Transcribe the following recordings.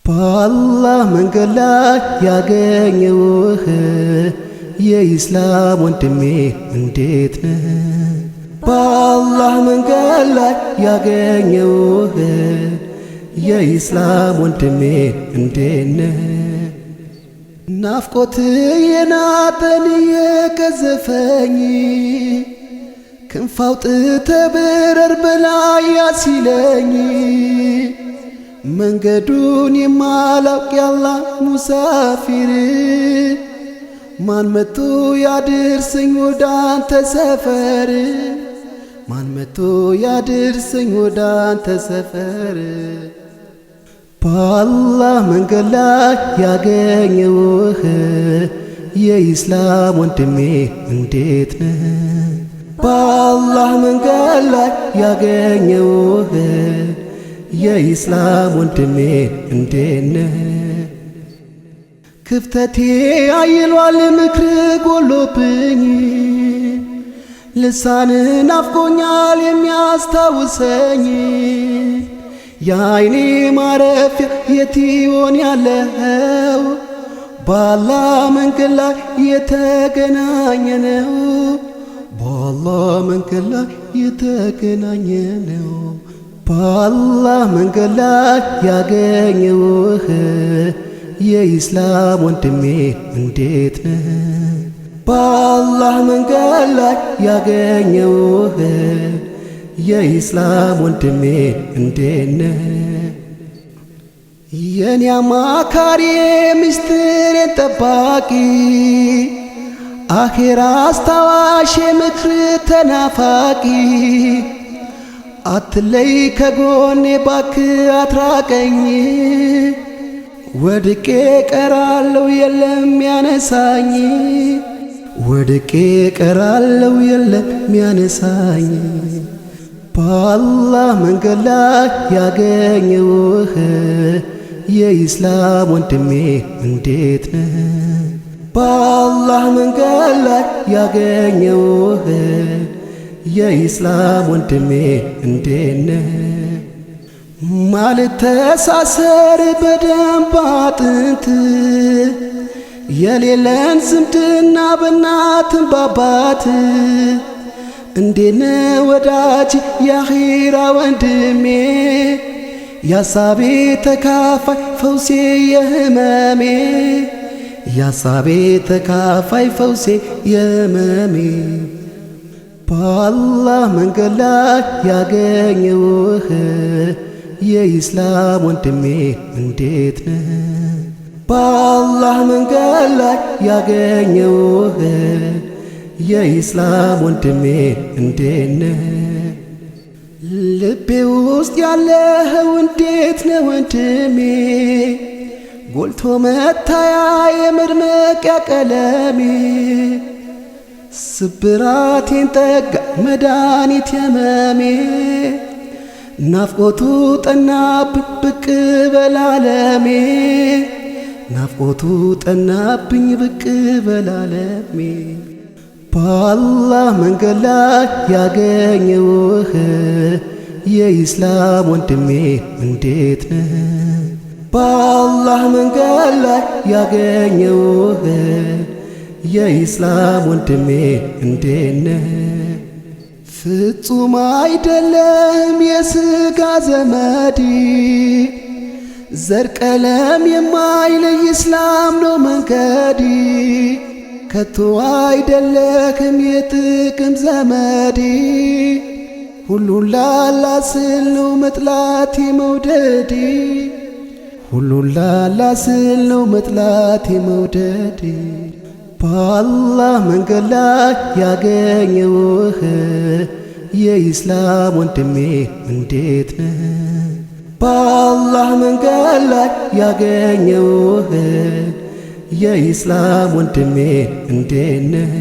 በአላህ መንገድ ላይ ያገኘውህ የኢስላም ወንድሜ እንዴት ነህ? በአላህ መንገድ ላይ ያገኘውህ የኢስላም ወንድሜ እንዴት ነህ? ናፍቆት የናጠን የገዘፈኝ ክንፍ አውጥተህ ብረር በላይ ያሲለኝ መንገዱን የማላውቅ ያላህ ሙሳፊር ማን መጥቶ ያድርሰኝ ወደ አንተ ሰፈር? ማን መጥቶ ያድርሰኝ ወደ አንተ ሰፈር? በአላህ መንገድ ላይ ያገኘውህ የኢስላም ወንድሜ እንዴት ነህ? በአላህ መንገድ ላይ ያገኘውህ የኢስላም ወንድሜ እንዴት ነህ? ክፍተቴ አይሏል ምክር ጎሎብኝ ልሳን ናፍቆኛል የሚያስታውሰኝ የአይኔ ማረፊያ የት ይሆን ያለው? በአላህ መንገድ ላይ የተገናኘነው በአላህ መንገድ ላይ የተገናኘነው በአላህ መንገድ ላይ ያገኘውህ የኢስላም ወንድሜ እንዴት ነህ? በአላህ መንገድ ላይ ያገኘውህ የኢስላም ወንድሜ እንዴት ነህ? የኔ አማካሪ ምስጢሬን ጠባቂ አኼራ አስታዋሽ ምክር ተናፋቂ አትለይ ከጎኔ ባክህ አትራቀኝ ወድቄ ቀራለው የለም ሚያነሳኝ ወድቄ ቀራለው የለም ሚያነሳኝ በአላህ መንገድ ላይ ያገኘውህ የኢስላም ወንድሜ እንዴት ነህ? በአላህ መንገድ ላይ ያገኘውህ የኢስላም ወንድሜ እንዴት ነህ? ማልተሳሰር በደንብ አጥንት የሌለን ዝምድና በእናትም ባባት እንዴት ነህ ወዳጅ የአኺራ ወንድሜ ያሳቤ ተካፋይ ፈውሴ የህመሜ ያሳቤ ተካፋይ ፈውሴ የህመሜ በአላህ መንገድ ላይ ያገኘውህ የኢስላም ወንድሜ እንዴት ነህ? በአላህ መንገድ ላይ ያገኘውህ የኢስላም ወንድሜ እንዴት ነህ? ልቤ ውስጥ ያለኸው እንዴት ነህ ወንድሜ? ጎልቶ መታያ የመድመቂያ ቀለሜ ስብራቴን ጠጋ መድኃኒት የመሜ ናፍቆቱ ጠናብኝ ብቅ በላለሜ ናፍቆቱ ጠናብኝ ብቅ በላለሜ በአላህ መንገድ ላይ ያገኘውህ የኢስላም ወንድሜ እንዴት ነህ? በአላህ መንገድ ላይ ያገኘውህ የኢስላም ወንድሜ እንዴት ነህ? ፍጹም አይደለም የሥጋ ዘመድ ዘር ቀለም የማይለይ ኢስላም ነው መንገድ ከቶ አይደለክም የጥቅም ዘመድ ሁሉን ላላ ስል ነው መጥላቴ መውደድ ሁሉን ላላ ስል ነው መጥላቴ መውደድ በአላህ መንገድ ላይ ያገኘውህ የኢስላም ወንድሜ እንዴት ነህ? በአላህ መንገድ ላይ ያገኘውህ የኢስላም ወንድሜ እንዴት ነህ?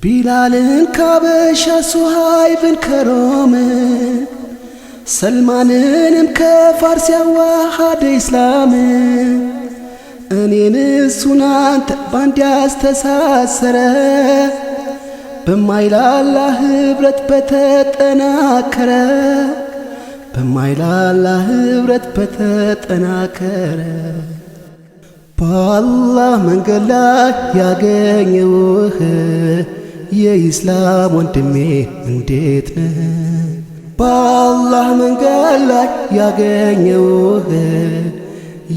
ቢላልን ካበሻ ሱሃይብን ከሮም ሰልማንንም ከፋርስ ያዋሃደ ኢስላም እኔን እሱን አንተ ባንድ ያስተሳሰረ በማይላላ ህብረት በተጠናከረ በማይላላ ኅብረት በተጠናከረ በአላህ መንገድ ላይ ያገኘውህ የኢስላም ወንድሜ እንዴት ነህ? በአላህ መንገድ ላይ ያገኘውህ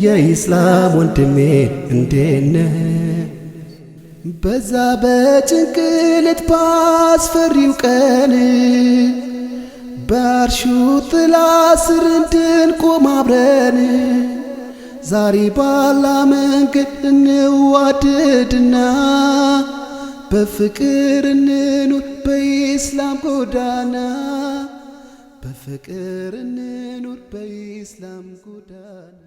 የኢስላም ወንድሜ እንዴት ነህ? በዛ በጭንቅለት ባስፈሪው ቀን በአርሹ ጥላ ስር እንድንቆም አብረን ዛሬ በአላህ መንገድ እንዋደድና በፍቅር እንኑር በኢስላም ጎዳና በፍቅር እንኑር በኢስላም ጎዳና